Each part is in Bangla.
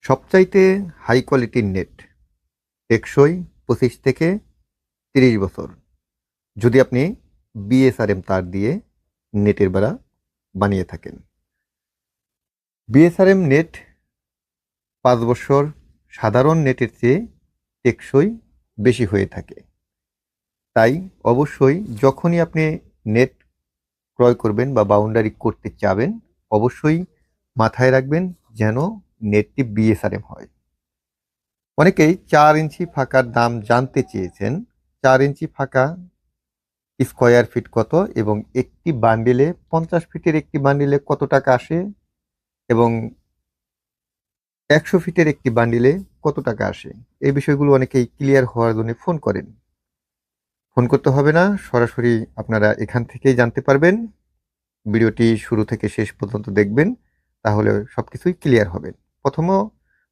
সবচাইতে হাই কোয়ালিটির নেট, টেকসই 25 থেকে 30 বছর। যদি আপনি বিএসআরএম তার দিয়ে নেটের বেড়া বানিয়ে থাকেন। বিএসআরএম নেট 5 বছর সাধারণ নেটের চেয়ে টেকসই বেশি হয়ে থাকে। তাই অবশ্যই যখনই আপনি নেট ক্রয় করবেন বা বাউন্ডারি করতে চাবেন, অবশ্যই মাথায় রাখবেন যেন নেটটি বিএসআরএম হয়। অনেকেই 4 ইঞ্চি ফাঁকার দাম জানতে চেয়েছেন। 4 ইঞ্চি ফাঁকা স্কয়ার ফিট কত এবং একটি বান্ডিলে 50 ফিটের একটি বান্ডিলে কত টাকা আসে এবং 100 ফিটের একটি বান্ডিলে কত টাকা আসে, এই বিষয়গুলো অনেকেই ক্লিয়ার হওয়ার জন্য ফোন করেন। ফোন করতে হবে না, সরাসরি আপনারা এখান থেকেই জানতে পারবেন। ভিডিওটি শুরু থেকে শেষ পর্যন্ত দেখবেন, তাহলে সবকিছুই ক্লিয়ার হবে।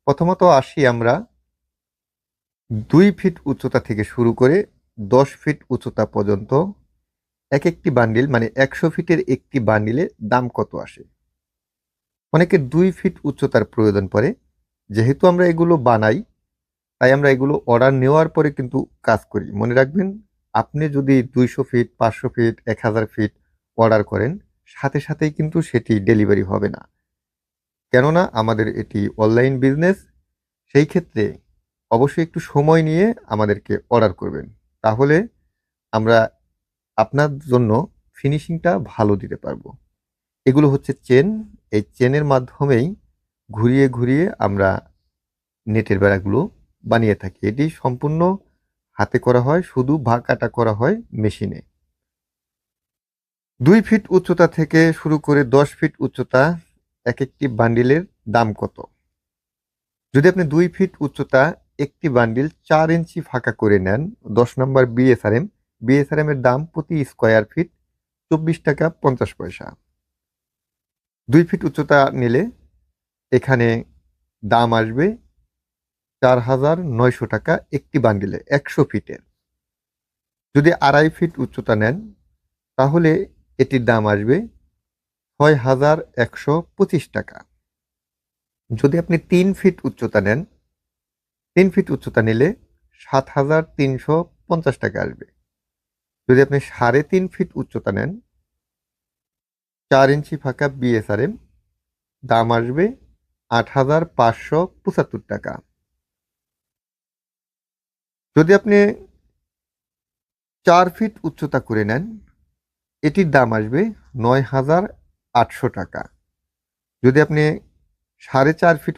প্রথমত আসি আমরা 2 ফিট উচ্চতা থেকে শুরু করে 10 ফিট উচ্চতা পর্যন্ত এক একটি বান্ডিল, মানে 100 ফিটের একটি বান্ডিলের দাম কত আসে। অনেকের 2 ফিট উচ্চতার প্রয়োজন পড়ে। যেহেতু আমরা এগুলো বানাই, তাই আমরা এগুলো অর্ডার নেওয়ার পরে কিন্তু কাজ করি। মনে রাখবেন, আপনি যদি 200 ফিট, 500 ফিট, 1000 ফিট অর্ডার করেন, সাথে সাথেই কিন্তু সেটি ডেলিভারি হবে না, কেননা আমাদের এটি অনলাইন বিজনেস। সেই ক্ষেত্রে অবশ্যই একটু সময় নিয়ে আমাদেরকে অর্ডার করবেন, তাহলে আমরা আপনার জন্য ফিনিশিংটা ভালো দিতে পারবো। এগুলো হচ্ছে চেন। এই চেনের মাধ্যমেই ঘুরিয়ে ঘুরিয়ে আমরা নেটের বেড়াগুলো বানিয়ে থাকি। এটি সম্পূর্ণ হাতে করা হয়, শুধু ভাগ কাটা করা হয় মেশিনে। 2 ফিট উচ্চতা থেকে শুরু করে 10 ফিট উচ্চতা এক একটি বান্ডিলের দাম কত। যদি আপনি 2 ফিট উচ্চতা একটি বান্ডিল 4 ইঞ্চি ফাঁকা করে নেন, 10 নম্বর বিএসআরএম এর দাম প্রতি স্কয়ার ফিট 24 টাকা 50 পয়সা। 2 ফিট উচ্চতা নিলে এখানে দাম আসবে 4,900 টাকা একটি বান্ডিলে 100 ফিটের। যদি 2.5 ফিট উচ্চতা নেন, তাহলে এটির দাম আসবে 6,125 টাকা। যদি আপনি 3 ফিট উচ্চতা নেন, 3 ফিট উচ্চতা নিলে 7,350 টাকা আসবে। যদি আপনি 3.5 ফিট উচ্চতা নেন, 4 ইঞ্চি ফাঁকা বিএসআরএম, দাম আসবে 8,575 টাকা। যদি আপনি 4 ফিট উচ্চতা করে নেন, এটির দাম আসবে 9,800 টাকা। যদি আপনি 4.5 ফিট